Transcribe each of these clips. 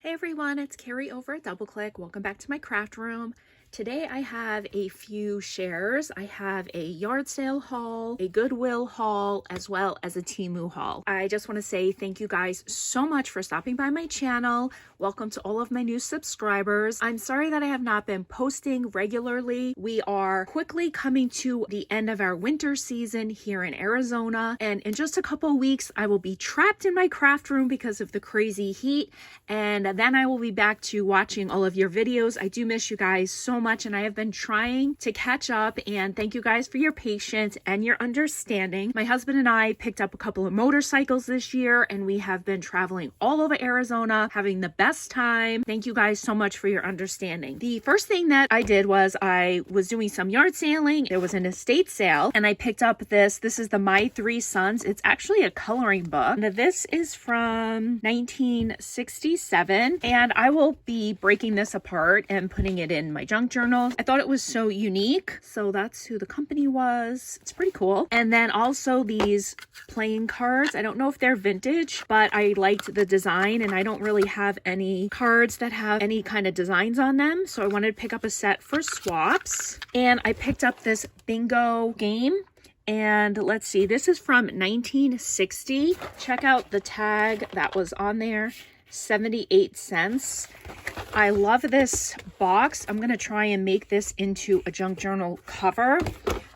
Hey everyone, it's Carrie over at DoubleClick. Welcome back to my craft room. Today I have a few shares. I have a yard sale haul, a Goodwill haul, as well as a Temu haul. I just want to say thank you guys so much for stopping by my channel. Welcome to all of my new subscribers. I'm sorry that I have not been posting regularly. We are quickly coming to the end of our winter season here in Arizona, and in just a couple weeks I will be trapped in my craft room because of the crazy heat, and then I will be back to watching all of your videos. I do miss you guys so much, and I have been trying to catch up, and thank you guys for your patience and your understanding. My husband and I picked up a couple of motorcycles this year, and we have been traveling all over Arizona, having the best time. Thank you guys so much for your understanding. The first thing that I did was I was doing some yard sailing. There was an estate sale, and I picked up this. This is the My Three Sons. It's actually a coloring book. Now, this is from 1967, and I will be breaking this apart and putting it in my junk journal. I thought it was so unique, so that's who the company was. It's pretty cool. And then also these playing cards. I don't know if they're vintage, but I liked the design, and I don't really have any cards that have any kind of designs on them, so I wanted to pick up a set for swaps. And I picked up this bingo game. And let's see, this is from 1960. Check out the tag that was on there, 78 cents. I love this box. I'm going to try and make this into a junk journal cover.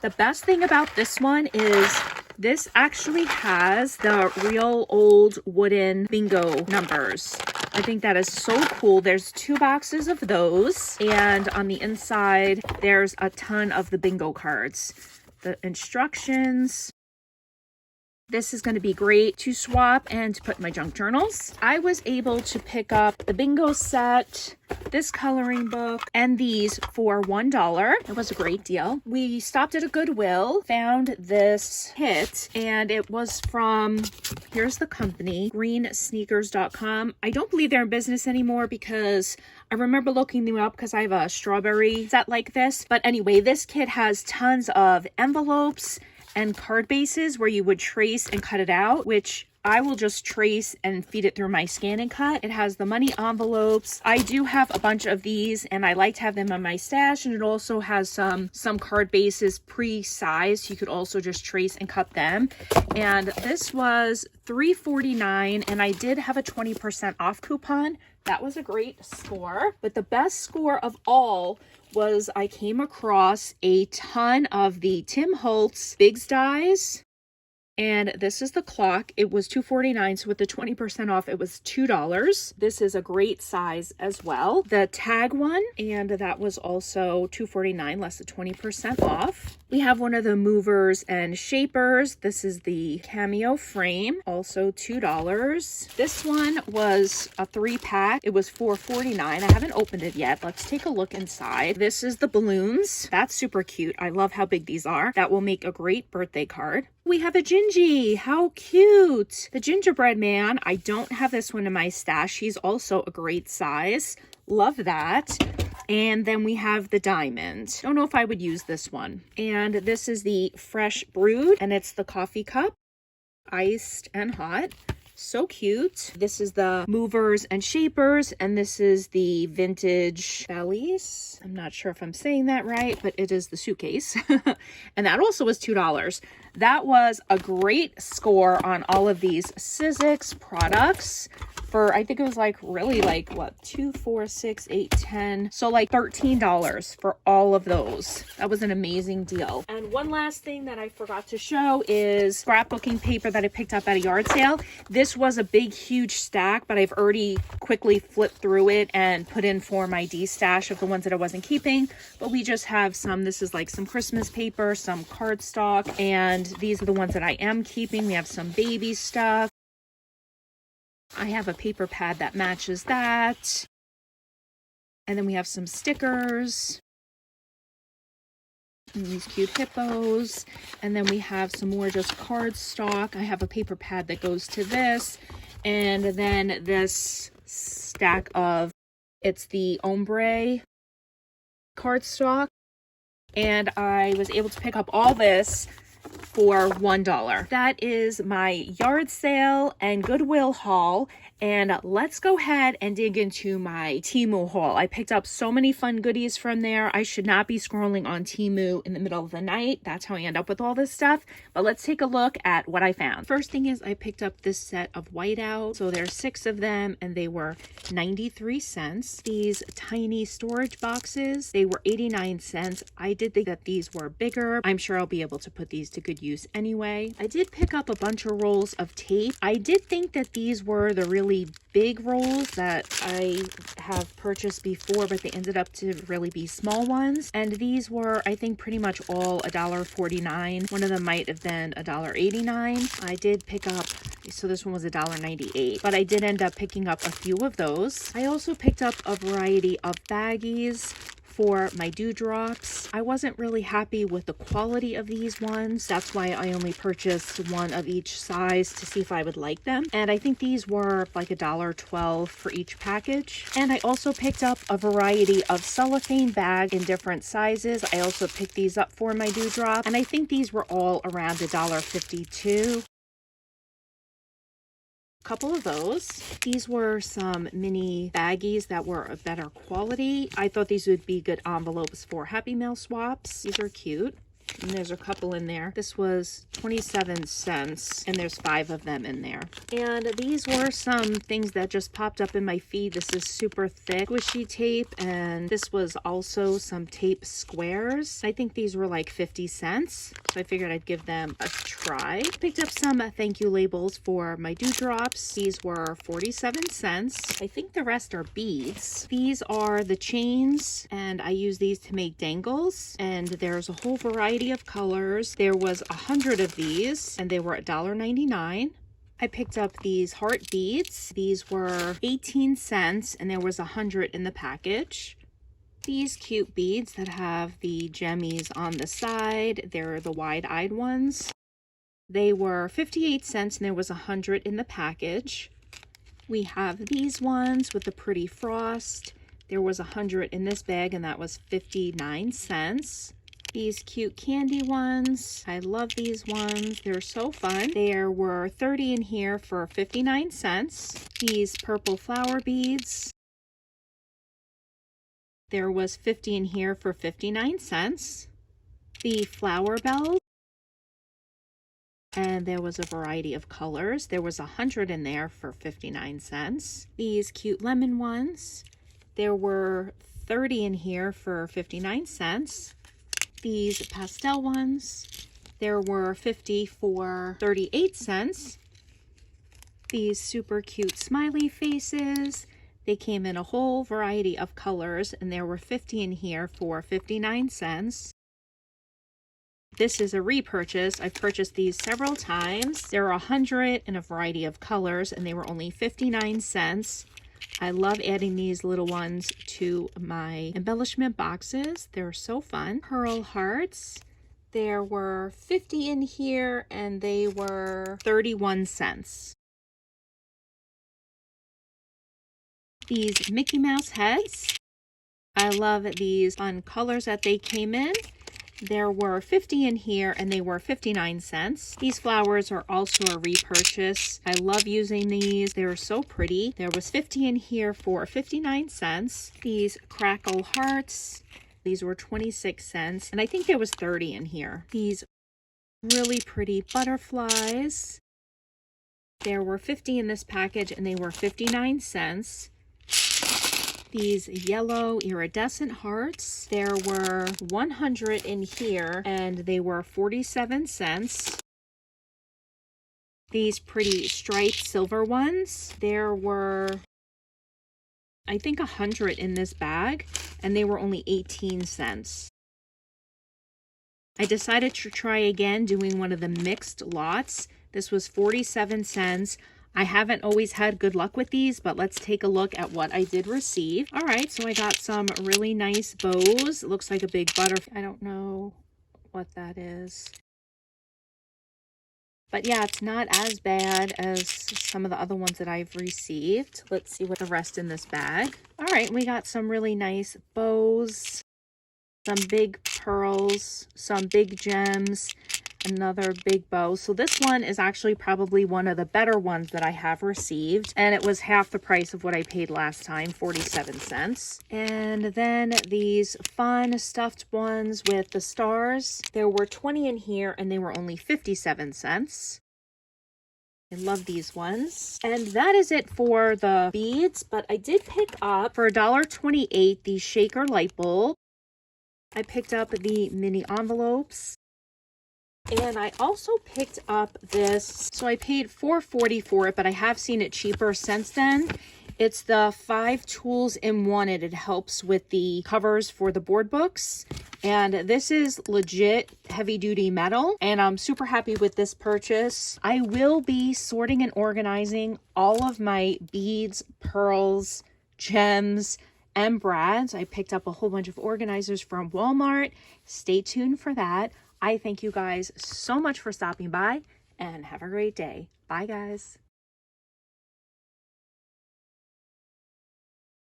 The best thing about this one is this actually has the real old wooden bingo numbers. I think that is so cool. There's 2 boxes of those, and on the inside, there's a ton of the bingo cards. The instructions. This is going to be great to swap and to put in my junk journals. I was able to pick up the bingo set, this coloring book, and these for $1. It was a great deal. We stopped at a Goodwill, found this kit, and it was from, here's the company, greensneakers.com. I don't believe they're in business anymore because I remember looking them up because I have a strawberry set like this. But anyway, this kit has tons of envelopes and card bases where you would trace and cut it out, which I will just trace and feed it through my scan and cut. It has the money envelopes. I do have a bunch of these, and I like to have them on my stash, and it also has some card bases pre-sized. You could also just trace and cut them. And this was $3.49, and I did have a 20% off coupon. That was a great score. But the best score of all was I came across a ton of the Holtz Bigs dies. And this is the clock. It was $2.49, so with the 20% off, it was $2. This is a great size as well. The tag one, and that was also $2.49, less than 20% off. We have one of the movers and shapers. This is the cameo frame, also $2. This one was a 3-pack. It was $4.49. I haven't opened it yet. Let's take a look inside. This is the balloons. That's super cute. I love how big these are. That will make a great birthday card. We have a Gingy. How cute. The gingerbread man. I don't have this one in my stash. He's also a great size. Love that. And then we have the diamond. Don't know if I would use this one. And this is the fresh brewed, and it's the coffee cup, iced and hot. So cute. This is the movers and shapers, and this is the vintage bellies. I'm not sure if I'm saying that right, but it is the suitcase. And that also was $2. That was a great score on all of these Sizzix products for, I think it was really what, 2, 4, 6, 8, 10. So like $13 for all of those. That was an amazing deal. And one last thing that I forgot to show is scrapbooking paper that I picked up at a yard sale. This was a big, huge stack, but I've already quickly flipped through it and put in for my D-stash of the ones that I wasn't keeping. But we just have some, this is like some Christmas paper, some cardstock, and these are the ones that I am keeping. We have some baby stuff. I have a paper pad that matches that. And then we have some stickers. And these cute hippos. And then we have some more just cardstock. I have a paper pad that goes to this. And then this stack of, it's the ombre cardstock. And I was able to pick up all this for $1. That is my yard sale and Goodwill haul. And let's go ahead and dig into my Temu haul. I picked up so many fun goodies from there. I should not be scrolling on Temu in the middle of the night. That's how I end up with all this stuff. But let's take a look at what I found. First thing is I picked up this set of whiteout. So there's 6 of them and they were 93 cents. These tiny storage boxes, they were 89 cents. I did think that these were bigger. I'm sure I'll be able to put these to good use anyway. I did pick up a bunch of rolls of tape. I did think that these were the really big rolls that I have purchased before, but they ended up to really be small ones. And these were, I think, pretty much all $1.49. One of them might have been $1.89. I did pick up, so this one was $1.98, but I did end up picking up a few of those. I also picked up a variety of baggies for my dewdrops. I wasn't really happy with the quality of these ones. That's why I only purchased one of each size to see if I would like them. And I think these were like $1.12 for each package. And I also picked up a variety of cellophane bags in different sizes. I also picked these up for my dewdrop. And I think these were all around $1.52. Couple of those. These were some mini baggies that were of better quality. I thought these would be good envelopes for Happy Mail swaps. These are cute. And there's a couple in there. This was 27 cents and there's 5 of them in there. And these were some things that just popped up in my feed. This is super thick squishy tape, and this was also some tape squares. I think these were like 50 cents. So I figured I'd give them a try. Picked up some thank you labels for my dewdrops. These were 47 cents. I think the rest are beads. These are the chains, and I use these to make dangles. And there's a whole variety of colors. There was 100 of these and they were $1.99. I picked up these heart beads. These were 18 cents and there was 100 in the package. These cute beads that have the gemmies on the side, they're the wide-eyed ones. They were 58 cents and there was 100 in the package. We have these ones with the pretty frost. There was 100 in this bag and that was 59 cents. These cute candy ones. I love these ones. They're so fun. There were 30 in here for 59 cents. These purple flower beads. There was 50 in here for 59 cents. The flower bells. And there was a variety of colors. There was 100 in there for 59 cents. These cute lemon ones. There were 30 in here for 59 cents. These pastel ones, there were 50 for 38 cents. These super cute smiley faces, they came in a whole variety of colors and there were 50 in here for 59 cents. This is a repurchase. I've purchased these several times. There are 100 in a variety of colors and they were only 59 cents. I love adding these little ones to my embellishment boxes. They're so fun. Pearl hearts. There were 50 in here and they were 31 cents. These Mickey Mouse heads. I love these fun colors that they came in. There were 50 in here and they were 59 cents. These flowers are also a repurchase. I love using these. They're so pretty. There was 50 in here for 59 cents. These crackle hearts. These were 26 cents. And I think there was 30 in here. These really pretty butterflies. There were 50 in this package and they were 59 cents. These yellow iridescent hearts. There were 100 in here and they were 47 cents. These pretty striped silver ones. There were, I think, 100 in this bag and they were only 18 cents. I decided to try again doing one of the mixed lots. This was 47 cents. I haven't always had good luck with these, but let's take a look at what I did receive. All right, so I got some really nice bows. It looks like a big butterfly. I don't know what that is. But yeah, it's not as bad as some of the other ones that I've received. Let's see what the rest in this bag. All right, we got some really nice bows, some big pearls, some big gems. another big bow. So this one is actually probably one of the better ones that I have received. And it was half the price of what I paid last time, 47 cents. And then these fun stuffed ones with the stars. There were 20 in here and they were only 57 cents. I love these ones. And that is it for the beads, but I did pick up for $1.28 the shaker light bulb. I picked up the mini envelopes. And I also picked up this. So I paid $4.40 for it, but I have seen it cheaper since then. It's the 5 tools in one, and it helps with the covers for the board books. And this is legit heavy duty metal, and I'm super happy with this purchase. I will be sorting and organizing all of my beads, pearls, gems, and brads. I picked up a whole bunch of organizers from Walmart. Stay tuned for that. I thank you guys so much for stopping by, and have a great day. Bye, guys.